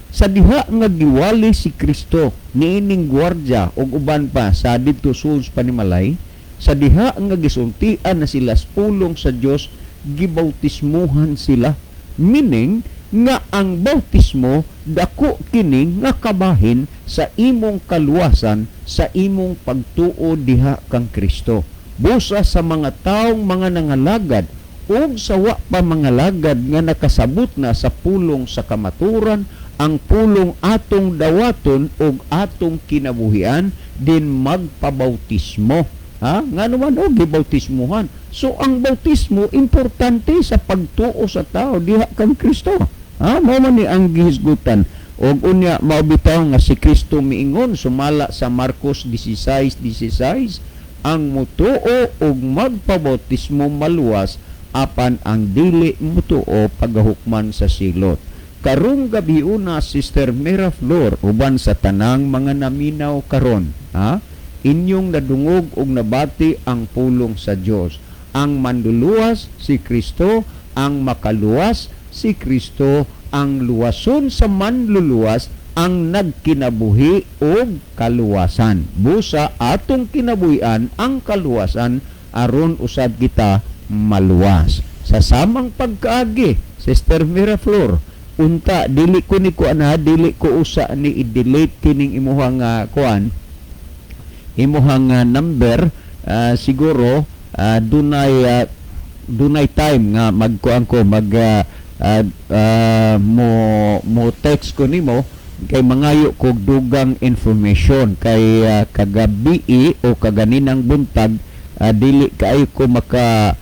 S1: sa diha nga giwali si Kristo niining gwardya og uban pa sa didto sus panimalay, sa diha nga gisultian na sila sa pulong sa Dios, gibautismuhan sila, meaning nga ang bautismo dako kini nga kabahin sa imong kaluwasan, sa imong pagtuo diha kang Kristo. Busa sa mga taong mga nangalagad ug sa wa pa mga lagad nga nakasabot na sa pulong sa kamaturan, ang pulong atong dawaton ug atong kinabuhian din magpabautismo. Nga naman gibautismuhan. So ang bautismo importante sa pagtuo sa tao diha kang Kristo. Mao man ni ang gihisgutan. Og unya maubitaw nga si Kristo miingon sumala sa Marcos 16:16, ang mutuo og magpabautismo maluwas apan ang dili mutuo pagahukman sa silot. Karong gabi una, Sister Miraflor, uban sa tanang mga naminaw karon, inyong nadungog og nabati ang pulong sa Dios. Ang manduluwas si Kristo, ang makaluwas si Kristo, ang luwason sa manluluwas ang nagkinabuhi og kaluwasan. Busa atong kinabuhian ang kaluwasan aron usab kita maluwas. Sa samang pagkaagi, Sister Miraflor, unta dili ko ni dili ko usa ni i-delete kining imuhang imuhang number. Siguro dunay time nga magkuan ko mo text ko nimo kay mangayo kog dugang information kay kagabi o kaganinang buntag dili kaayo ko maka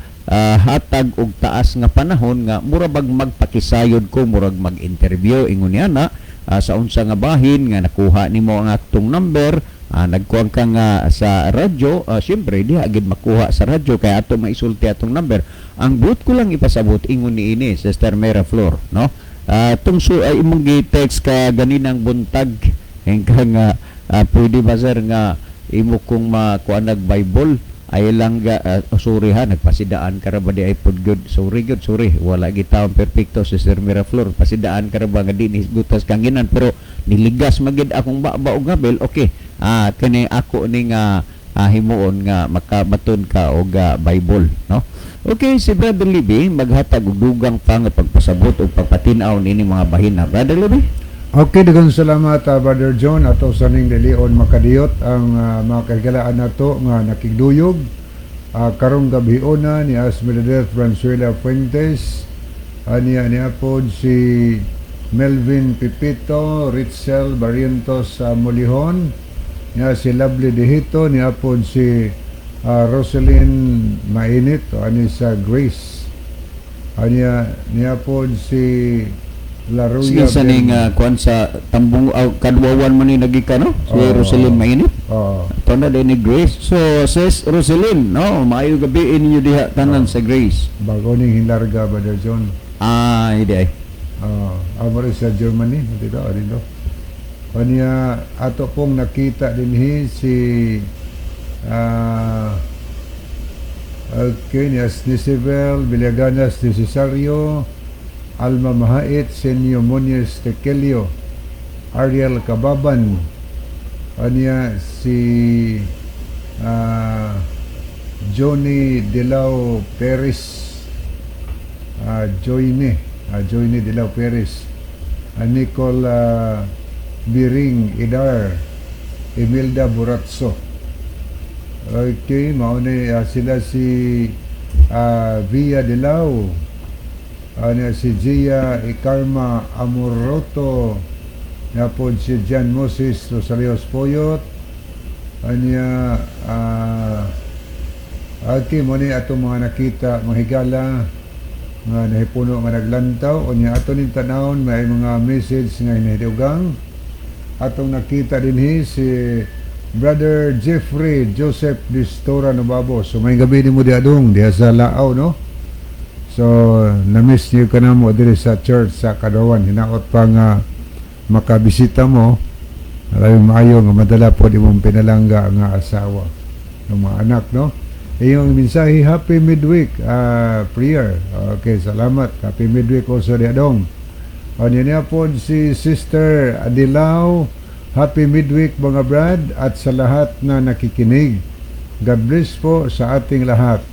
S1: hatag og taas nga panahon nga murag magpakisayod ko, murag mag-interview ingon niya na sa unsa nga bahin nga nakuha nimo ang atong number, nagkuhan ka nga sa radyo, siyempre diha gid makuha sa radyo kay ato maisulti atong number. Ang buot ko lang ipasabot ingon niini Sister Miraflor, no? Tungso ay imong gi-text ka ganinang buntag hanggang pwede ba sir nga imo kong makuha nag Bible ay lang sorry nagpasidaan ka ra ba di iPod good, sorry wala gitaon perfecto Sister Miraflor, pasidaan ka ra ba nga di hisgutas kanginan pero niligas magid akong ba og gabel. Okay, kani ako ni nga himuon nga makabaton ka og Bible, no? Okay, si Brother Libby maghatag og dugang pa nga pagpasabot og pagpatinaw nini mga bahin na. Brother Libby.
S2: Okay, daghang salamat Brother John ato sa ning dilion makadiyot ang mga kahigalaan nato nga nakigduyog karong gabi una ni Asmeldeth Franzuela Fuentes, niya pod si Melvin Pipito, Ritzel Barrientos Molihon, niya si Lovely Dehito, niya pod si Rosalyn Mainit, ani sa Grace, niya pod si La
S1: Sige
S2: Ruya
S1: sa ning kuan sa tambong kadwawan man ni nagika no. Si
S2: Oo.
S1: Roselyn mainit.
S2: Oo.
S1: Tanda din ni Grace. So sis Roselyn, no, maayo gabi ninyo diha tanan sa Grace.
S2: Bago ning hinlarga, Brother John.
S1: Hindi ay.
S2: Amo rin sa Germany, dito, dito. Kanya ato pong nakita dinhi si Alkenias ni Sibel, Villaganas ni Cesario, Alma Mahait, Senyo Monies Tekelio, Ariel Kababan, kanya si Johnny Dilao Perez, Joyne Dilao Perez, Nicole Biring Idar, Imelda Buratso. Okay, mauna sila si Via Dilao, si Gia Ikarma Amoroto, napod si Jan Moses Rosarios Poyot, okay, muna ato mga nakita, mga higala, nga nahipuno nga naglantaw, o niya ato ning tanawon, may mga message nga hinahidugang, atong nakita dinhi si Brother Jeffrey Joseph Distora Nobabo. So may gabi ni mo di adong diha sa Lao, no? So na-miss niyo ka na mo diri sa church sa Kadawan. Hinaot pa nga makabisita mo. Alam maayo nga madala po di mong pinalangga nga asawa ng mga anak, no? Iyong mensahe, happy midweek prayer. Okay, salamat. Happy midweek also di adong. O niya po si Sister Adilao, happy midweek mga brad at sa lahat na nakikinig. God bless po sa ating lahat.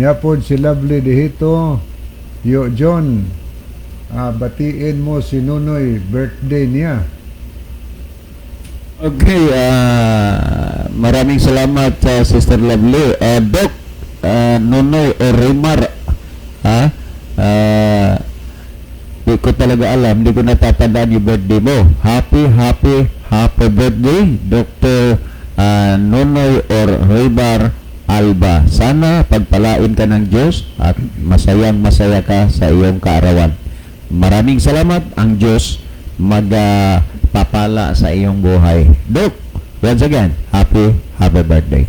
S2: Niya po si Lovely Dihito, Yo John, batiin mo si Nunoy, birthday niya.
S1: Okay, maraming salamat Sister Lovely. Doc Nonoy Rimar, di ko talaga alam, di ko natatandaan yung birthday mo. Happy birthday, Dr. Nonoy or Rimar Alba. Sana pagpalain ka ng Diyos at masaya ka sa iyong kaarawan. Maraming salamat. Ang Diyos magpapala sa iyong buhay. Doc, once again, happy birthday.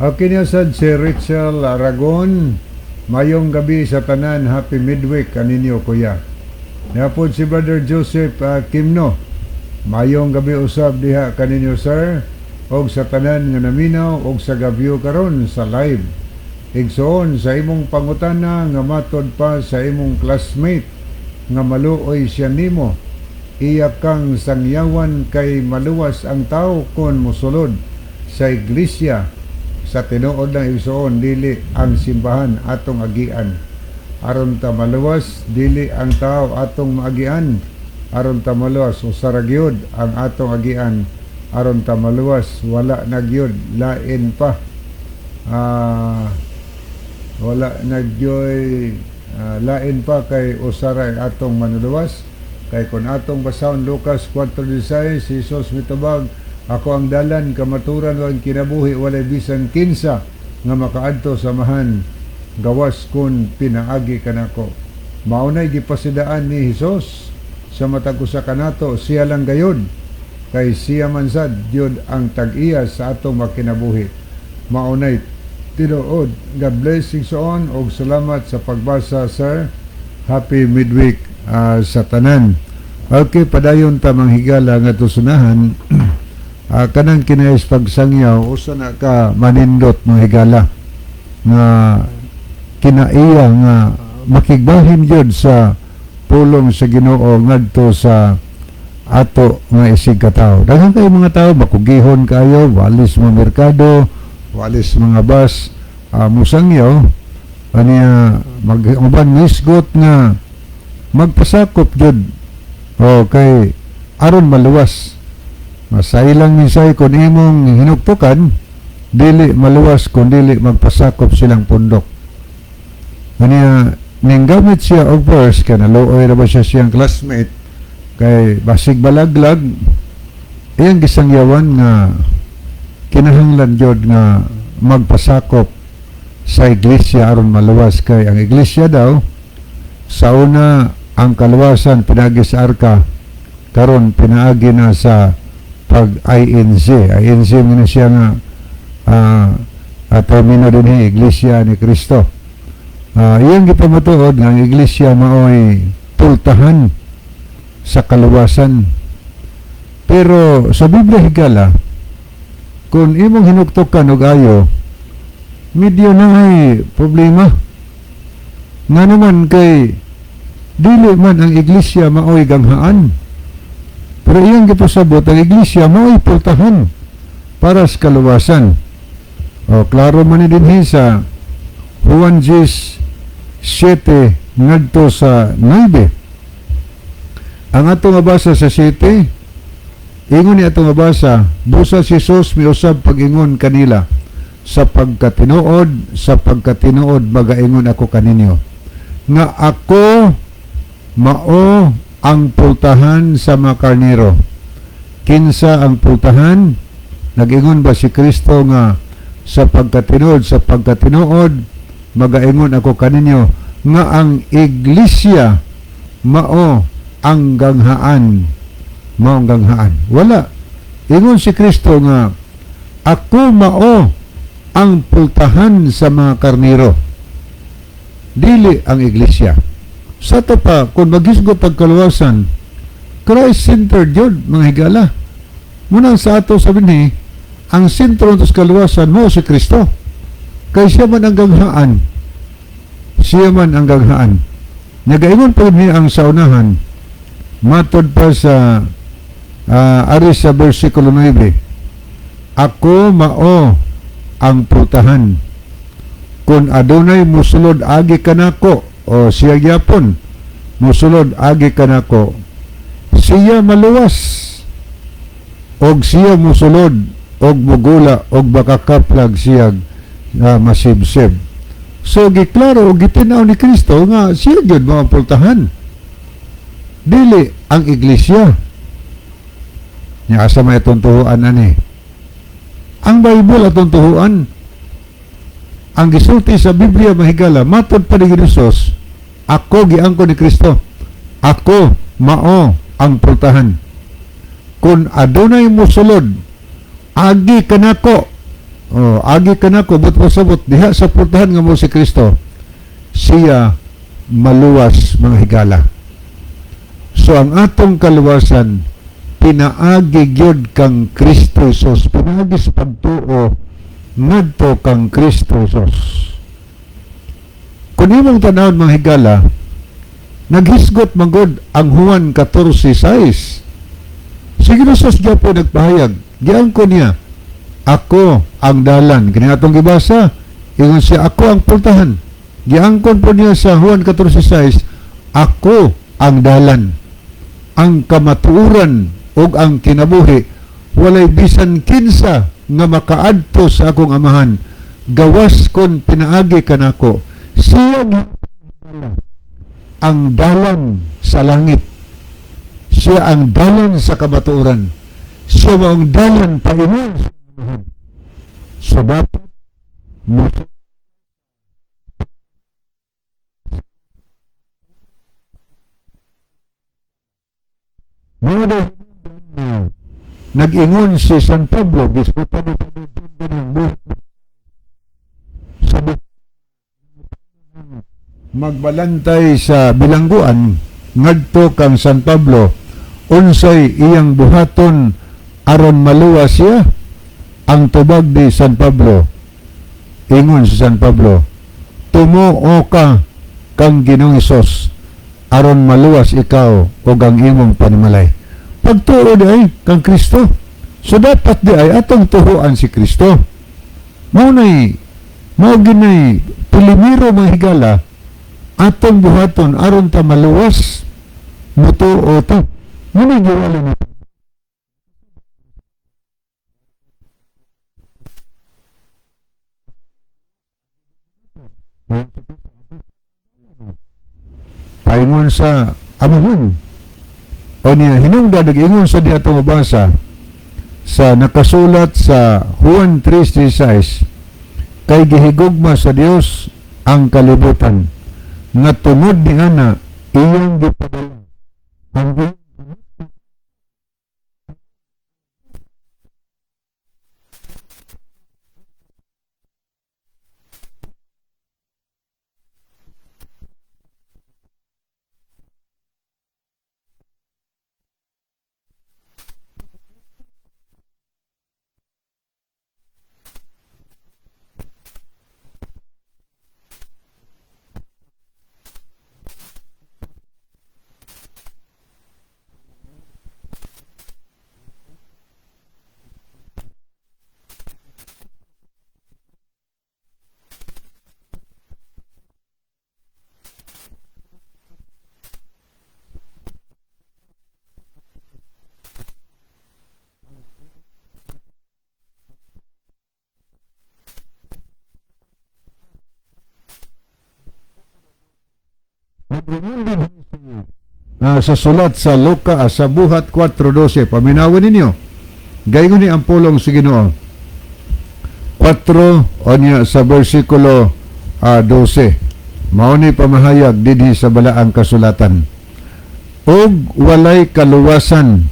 S2: Okay niya sad si Rachel Aragon, mayong gabi sa tanan, happy midweek kaninyo kuya. Niya si Brother Joseph Kimno, mayong gabi usab diha kaninyo sir, og sa tanan nga naminaw og sa gabyo karon sa live. Igsoon sa imong pangutana nga matod pa sa imong classmate nga maluoy siya nimo. Iya kang sangyawan kay maluwas ang tao kon mosulod sa iglesia. Sa tinuod ng igsoon dili ang simbahan atong agian. Aron ta maluwas dili ang tao atong maagian, aron ta maluwas usaragyod ang atong agian, aron ta maluwas wala nagyod lain pa lain pa kay usara atong manuluwas. Kay kun atong basahon Lucas 4:16, si Jesus mitubag, ako ang dalan kamaturan ang kinabuhi, walay bisan kinsa nga makaadto sa mahan gawas kun pinaagi kanako. Maunay gipasidaan ni Hesus sa matag usa kanato, siya lang gayud kay siya man sad gyud ang tag-iya sa atong makinabuhi. Maunay tinuod. God bless igsoon og salamat sa pagbasa sir. Happy midweek sa tanan. Okay, padayon ta manghigala nga tusunahan. Kanang kinayas pagsangyaw usa na ka manindot manghigala nga kinaiya nga makigbahin jud sa pulong sa Ginoo ngadto sa ato nga isig katawo. Daghang kay mga tao makugihon kayo, walis mga merkado, walis mga bus, musangyaw aniya mag-uban misgot nga magpasakop jud kay aron maluwas. Masailang minsay kung imong hinugtukan, dili maluwas kung dili magpasakop silang pundok. Kanya, ninggamit siya og verse, kaya naluoy na ba siya siyang classmate, kay basig balaglag, iyang gisangyawan nga kinahanglan jud nga magpasakop sa iglesia aron maluwas. Kay ang iglesia daw, sa una, ang kaluwasan pinagi sa arka, karon pinaagi na sa pag-INC. INC mo na siya nga termino din Iglesia ni Cristo. Iyang gipamatuod nga ang Iglesia maoy pultahan sa kaluwasan. Pero sa Biblia higala, kung imong hinuktokan og ayo, medyo na ay problema. Nga naman kay dili man ang Iglesia maoy ganghaan. Pero iyang gipasabot ang Iglesia maoy pultahan para sa kaluwasan. Klaro man din sa Juan 7 ngadto sa 9. Ang atong mabasa sa 7, ingon ni atong mabasa, busa si Jesus miusab pag-ingon kanila, sa pagkatinuod magaingon ako kaninyo, nga ako mao ang pultahan sa mga karnero. Kinsa ang pultahan? Nag-ingon ba si Kristo nga sa pagkatinuod magaingon ako kaninyo, nga ang Iglesia mao ang ganghaan. Wala. Ingon si Kristo nga ako mao ang pultahan sa mga karnero, dili ang Iglesia. Sa to pa, kung maghisgot pagkaluwasan, Christ-centered yun, mga higala. Muna sa ato sabi ni, ang sentro ng kaluwasan mo si Kristo. Kaya siya man ang ganghaan. Nagaingon pa niya ang saunahan, matod pa sa aris sa versikulo 9, ako mao ang pultahan. Kung adunay musulod agi kanako, o siya gyapon musulod agi kanako, siya maluwas, og siya musulod og mugula og makakaplag siya masibsib. So giklaro og gitinaw ni Kristo nga siya gyud mga pultahan, dili ang Iglesia. Nya asa may tuntuhuan ani? Ang Bible atong tuhuan. Ang gisulti sa Biblia mahigala, matod pa ni Jesus, ako giangko ni Kristo, ako mao ang pultahan. Kung adunay musulod agi kanako, but pasabot diha sa pultahan nga mo si Kristo, siya maluwas, mga higala. So ang atong kaluwasan pinaagi gyud kang Kristo Jesus, pinaagi sa pagtuo ngadto kang Kristo Jesus. Kung imong tanawon, mga higala, naghisgot magod ang Juan 14:6. Sige na sus po nagpahayag, giangko niya, ako ang dalan. Kini atong gibasa, ingon siya, ako ang pultahan. Giangkon po niya sa Juan 14:6, ako ang dalan, ang kamatuoran ug ang kinabuhi. Walay bisan kinsa nga makaadto sa akong amahan, gawas kon pinaagi kanako. Siya ang dalan sa langit. Siya ang dalan sa kamatuoran. Siya ang dalan paingon sa amahan. So dapat nag-ingon si San Pablo, biskuta ni magbalantay sa bilangguan, ngadto kang San Pablo, unsay iyang buhaton aron maluwas siya. Ang tubag di San Pablo, ingon si San Pablo, tumuo ka kang Ginoong Hesus aron maluwas ikaw o ang imong panimalay. Pagtuo di ay kang Kristo. So dapat di ay atong tuhuan si Kristo. Mao ginay pilimiro, mga higala, atong buhaton aron ta maluwas, mutuo ta. Muna giwala na. Paingon sa amahon. O niya, hinungda nag-ingon sa di atong mabasa sa nakasulat sa Juan 3:16, kay gihigugma sa Dios ang kalibutan, nga tungod ni ana
S1: iyong gipadala ang
S2: sa sulat sa Luka sa buhat 4:12, paminawin ninyo. Gayon ni ang pulong sa Ginoo. 4 o niya sa versikulo 12. Mao ni pamahayag dinhi sa balaang kasulatan. Og walay kaluwasan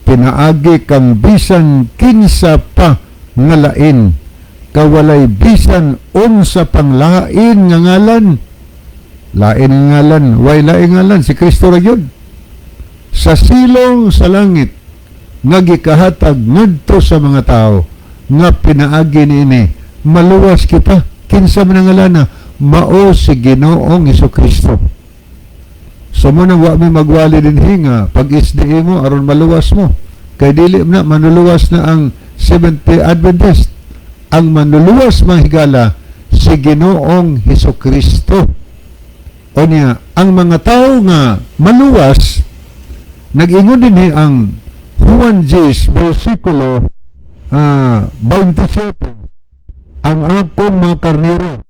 S2: pinaagi kang bisan kinsa pa nga lain, kawalay bisan unsa pang lain nga ngalan. Lain nga ngalan, way lain ngalan si Kristo ra gyud. Sa silong sa langit nga gikahatag ngadto sa mga tao nga pinaagi niini, maluwas kita. Kinsa man ang ngalana? Mao si Ginoong Hesukristo. So mo nang wa mi magwali dinhi nga pag-isdi mo aron maluwas mo. Kay dili na manuluwas na ang Seventh-day Adventist. Ang manuluwas mahigala si Ginoong Hesukristo. O niya, ang mga tao nga maluwas, nag-ingon din ang Juan 10, versikulo 27. Ang akong mga karnero,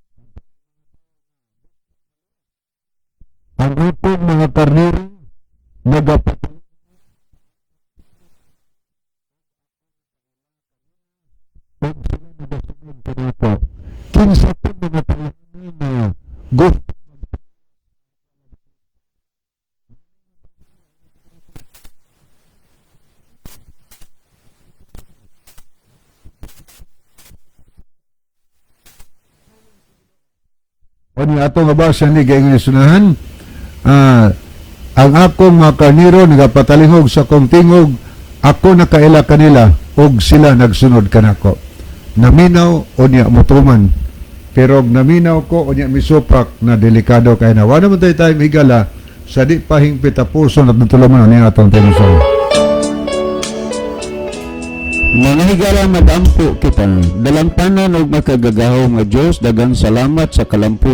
S2: ang akong mga karnero, nagapatay. Pag sila nagasunod ka nato, kinsa po mga tao na gusto o niya ato nga basa ni gayon sunahan, ang akong mga karniro nagapatalingog sa kong tingog, ako nakaila kanila og sila nagsunod kanako. Naminaw o niya mutuman, pero naminaw ko o niya misupak na delikado kay na wala man tayo higala sa di pahingpit puso at natulaman niya atong tenusong.
S1: Mga higala madampo kita, dalampanan og makagagahaw nga Dios, dagang salamat sa kalampus